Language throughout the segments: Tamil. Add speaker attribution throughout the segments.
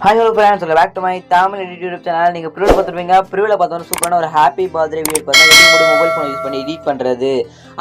Speaker 1: Hi hello friends, welcome back to my Tamil YouTube channel. நீங்க ப்ரிவியூ பார்த்துருப்பீங்க. ப்ரிவியூல பார்த்தோம்னா சூப்பரான ஒரு ஹாப்பி பர்த்டே வீடியோ பார்த்தா எப்படி மொபைல் ஃபோன் யூஸ் பண்ணி எடிட் பண்றது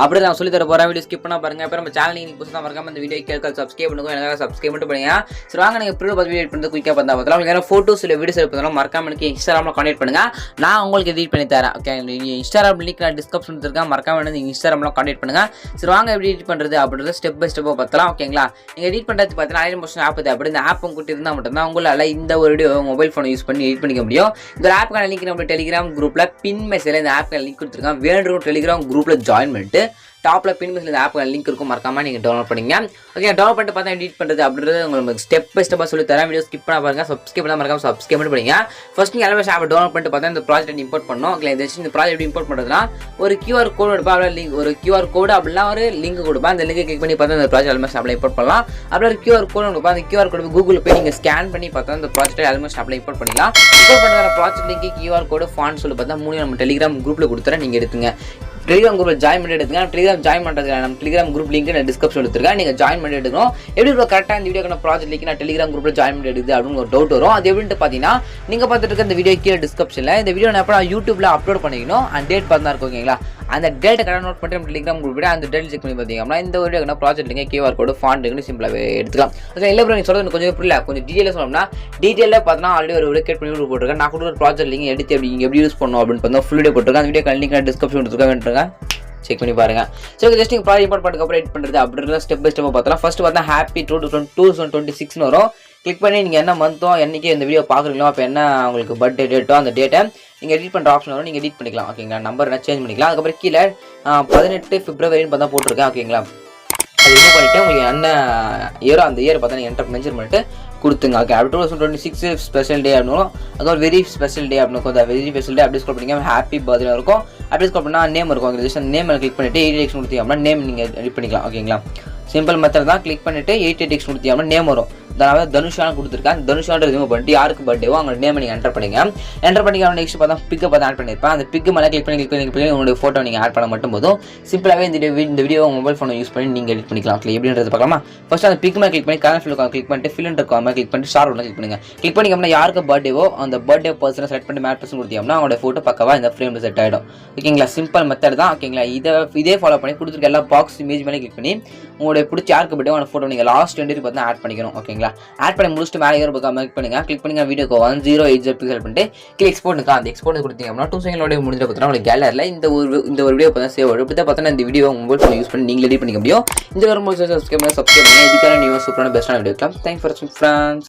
Speaker 1: அப்படி நான் சொல்லி தர போறேன். வீடியோ ஸ்கிப் பண்ணா பாருங்க. அப்புறம் நம்ம சேனல் நீங்க புதுசா மறக்காம இந்த வீடியோ கேட்க சப்ஸ்கிரைப் பண்ணுங்க. எனக்காக சப்ஸ்கிரைப் மட்டும் பண்ணுங்க. சரி வாங்க நீங்க ப்ரிவியூ பார்த்து வீடியோ பண்ணி குயிக்கா பார்த்தா பார்த்தலாம். உங்களுக்கு ஏதாவது போட்டோஸ் இல்ல வீடியோஸ் எடுப்பதெல்லாம் மறக்காம எனக்கு இன்ஸ்டாகிராம்ல கான்டாக்ட் பண்ணுங்க. நான் உங்களுக்கு எடிட் பண்ணி தரேன். ஓகே, நீங்க இன்ஸ்டாகிராம் லிங்க் நான் டிஸ்கிரிப்ஷன்ல இருக்கேன். மறக்காம நீங்க இன்ஸ்டாகிராம்ல கான்டாக்ட் பண்ணுங்க. சரி வாங்க எப்படி எடிட் பண்றது அப்படிங்கறத ஸ்டெப் பை ஸ்டெப்பா பார்த்தலாம். ஓகேங்களா? நீங்க எடிட் பண்றது பார்த்தா 1000% ஆப் இது. அப்படி இந்த ஆப் உங்ககிட்ட இருந்தா மட்டும் தான் உங்களால இந்த ஒரு வீடியோ மொபைல் ஃபோன் யூஸ் பண்ணி எடிட் பண்ணிக்க முடியும். இந்த ஆப்க்கான லிங்க் நம்ம டெலிகிராம் குரூப்ல பின் மெசேஜ்ல இந்த ஆப்க்கான லிங்க் கொடுத்துருக்கேன். வேணும் டெலிகிராம் குரூப்ல ஜாயின் பண்ணிட்டு டாப்ல பின் மெசேஜ்ல இந்த ஆப்க்கான லிங்க் இருக்கும். மறக்காம நீங்க டவுன்லோட் பண்ணுங்க. ஓகே, டவுன்லோட் பண்ணிட்டு பார்த்தா எடிட் பண்றது அப்படின்றது உங்களுக்கு ஸ்டெப் பை ஸ்டெப்பா சொல்லி தரேன். வீடியோ ஸ்கிப் பண்ணா பாருங்க. சப்ஸ்கிரைப் பண்ணா மறக்காம சப்ஸ்கிரைப் பண்ணி பண்ணுங்க. ஃபர்ஸ்ட் நீங்க எல்லாமே ஆப் டவுன்லோட் பண்ணிட்டு பார்த்தா இந்த ப்ராஜெக்ட் இம்போர்ட் பண்ணனும். ஓகே, இந்த ப்ராஜெக்ட் எப்படி இம்போர்ட் பண்றதுனா ஒரு QR கோட் எடுப்பா, லிங்க் ஒரு QR கோட் அப்படினா ஒரு லிங்க் கொடுப்பா. அந்த லிங்கை கிளிக் பண்ணி பார்த்தா இந்த ப்ராஜெக்ட் ஆல்மோஸ்ட் அப்ளை இம்போர்ட் பண்ணலாம். அப்படியே ஒரு QR கோட் கொடுப்பா. அந்த QR கோட் கூகுள்ல போய் நீங்க ஸ்கேன் பண்ணி பார்த்தா இந்த ப்ராஜெக்ட் ஆல்மோஸ்ட் அப்ளை இம்போர்ட் பண்ணிக்கலாம். இம்போர்ட் பண்ற project link QR code found சொல்லி பார்த்தா மூணு நம்ம டெலிகிராம் குரூப்ல கொடுத்துறேன். நீங்க எடுத்துங்க. டெலிகிராம் குரூப்ல ஜாயின் பண்ணி எடுத்துங்க. டெலிகிராம் ஜாயின் பண்றதுக்கு நம்ம டெலிகிராம் குரூப் லிங்க் நான் டிஸ்கிரிப்ஷன் எடுத்துருக்கேன். நீங்க ஜாயின் பண்ணி எடுக்கணும். எப்படி கரெக்டாக இந்த வீடியோக்கான ப்ராஜெக்ட் லிங்க் நான் டெலிகிராம் குரூப்ல ஜாயின் பண்ணி எடுக்குது அப்படின்னு ஒரு டவுட் வரும். அது எப்படின்னு பார்த்தீங்கன்னா நீங்க பார்த்துட்டு இருக்க இந்த வீடியோ கீழே டிஸ்கிரிப்ஷன்ல இந்த வீடியோ நான் எப்போ யூடியூப்ல அப்லோட் பண்ணிக்கணும் அந்த டேட் பார்த்தா இருக்கும். ஓகேங்களா? அந்த டேட்டை கரெக்டாக நோட் பண்ணி நம்ம டெலிகிராம் குரூப் அந்த டேட் செக் பண்ணி பார்த்தீங்கன்னா இந்த வீடியோக்கான project link QR code font link சிம்பிளாக எடுத்துக்கலாம். ஓகே, இல்லை ப்ரோ நீங்க சொல்றது கொஞ்சம் புரியல, கொஞ்சம் டீட்டெயிலாக சொல்லணும்னா டீட்டெயிலாக பார்த்தா ஆல்ரெடி ஒரு வீடியோ பண்ணி வீடியோ போட்டிருக்கேன். நான் கூட ஒரு ப்ராஜெக்ட் லிங்க் எடுத்து எப்படி யூஸ் பண்ணணும் அப்படின்னு பார்த்தா ஃபுல் வீடியோ போட்டிருக்கேன். அந்த வீடியோ லிங்க் நான் டிஸ்கிரிப்ஷன் எடுத்துருக்கேன். செக் பண்ணி பாருங்க. சோ ஜஸ்ட் நீங்க ப்ராஜெக்ட் இம்போர்ட் பண்ணதுக்கு அப்புறம் எடிட் பண்றது அப்படிங்கறத ஸ்டெப் பை ஸ்டெப்பா பார்த்தலாம். ஃபர்ஸ்ட் பார்த்தா ஹாப்பி 2026 னு வரும். கிளிக் பண்ணி நீங்க என்ன மந்தோ என்னைக்கு இந்த வீடியோ பாக்குறீங்களோ அப்ப என்ன உங்களுக்கு பர்த்டே டேட்டோ அந்த டேட்டை நீங்க எடிட் பண்ற ஆப்ஷன் வரும். நீங்க எடிட் பண்ணிக்கலாம். ஓகேங்களா? நம்பர் என்ன சேஞ்ச் பண்ணிக்கலாம். அதுக்கப்புறம் கீழே 18 பிப்ரவரின்னு பார்த்தா போட்டிருக்கேன். ஓகேங்களா? அது ரிமூவ் பண்ணிட்டு உங்களுக்கு என்ன இயரோ அந்த இயர் பார்த்தா நீங்க என்டர் மென்ஷன் பண்ணிட்டு கொடுத்துங்க. ஓகே, 2026 ஸ்பெஷல் டே அப்படின்னு அதுவும் வெரி ஸ்பெஷல் டே அப்படின்னு வெரி ஸ்பெஷல் டே அப்படி ஸ்க்ரோல் பண்ணிங்க. ஹாப்பி பர்த்டே இருக்கும். அப்படி ஸ்க்ரோல் பண்ணால் நேம் இருக்கும். ஜஸ்ட் நேம் கிளிக் பண்ணிட்டு 88X கொடுத்தீங்க அப்படின்னா நேம் நீங்கள் எடிட் பண்ணிக்கலாம். ஓகேங்களா? சிம்பிள் மெத்தட் தான். கிளிக் பண்ணிட்டு 88X கொடுத்தீங்க அப்படின்னா நேம் வரும். அதாவது தனுஷான்னு கொடுத்துருக்கேன். தனுஷான்ற ரிமூவ் பண்ணிட்டு யாருக்கு பர்த்டேவோ அவங்க நேம் நீங்கள் என்டர் பண்ணிங்க. என்டர் பண்ணிக்க நெக்ஸ்ட் பார்த்தா பிக்கை பார்த்து ஆட் பண்ணியிருப்பேன். அந்த பிக்கு மேலே கிளிக் பண்ணி உங்களுடைய ஃபோட்டோ நீங்கள் ஆட் பண்ண மட்டும் போதும். சிம்பிளாகவே இந்த வீடியோ மொபைல் ஃபோனை யூஸ் பண்ணி நீங்கள் எடிட் பண்ணிக்கலாம். ஓகே, எப்படின்றது பார்க்கலாமா? ஃபர்ஸ்ட் அந்த பிக் மேலே கிளிக் பண்ணி கரண்ட் ஃபில் கிளிக் பண்ணிட்டு ஃபில் இருக்காம கிளிக் பண்ணிட்டு ஷார்ட் ஒன்று கிளிக் பண்ணுங்க. கிளிக் பண்ணி அப்படின்னா யாருக்கு பர்த்டேவோ அந்த பர்த்டே பர்சனை செட் பண்ணி மேட் பர்சன் கொடுத்தீங்கன்னா அவங்களோட ஃபோட்டோ பக்கவா இந்த ஃப்ரேமில் செட் ஆகிடும். ஓகேங்களா? சிம்பிள் மெத்தட் தான். ஓகேங்களா? இதே ஃபாலோ பண்ணி கொடுத்துருக்க எல்லா பாக்ஸ் இமேஜ் மேலே கிளிக் பண்ணி உங்களுடைய பிடிச்ச யாருக்கு பர்த்டே அந்த ஃபோட்டோ நீங்கள் லாஸ்ட் 20 பார்த்து ஆட் பண்ணிக்கணும். ஓகேங்களா? ஆட் பண்ணி முடிச்சுட்டு மேலே ஏற பக்கம் கிளிக் பண்ணுங்க. கிளிக் பண்ணி வீடியோக்கு 1080 பிக்சல் பண்ணிட்டு கிளிக் எக்ஸ்போர்ட் அந்த எக்ஸ்போர்ட் கொடுத்தீங்க அப்படின்னா 2 செகண்டோட முடிஞ்ச பார்த்தா உங்களுக்கு கேலரியில் இந்த ஒரு வீடியோ பார்த்தா சேவ் ஆகும். இப்படி தான் பார்த்தா இந்த வீடியோ மொபைல் ஃபோன் யூஸ் பண்ணி நீங்கள் எடிட் பண்ணிக்க முடியும். இந்த ஒரு சப்ஸ்கிரைப் பண்ணுங்க. இதுக்கான நியூ சூப்பரான பெஸ்ட்டான வீடியோ. தேங்க்ஸ் ஃபார் வாட்சிங் ஃப்ரெண்ட்ஸ்.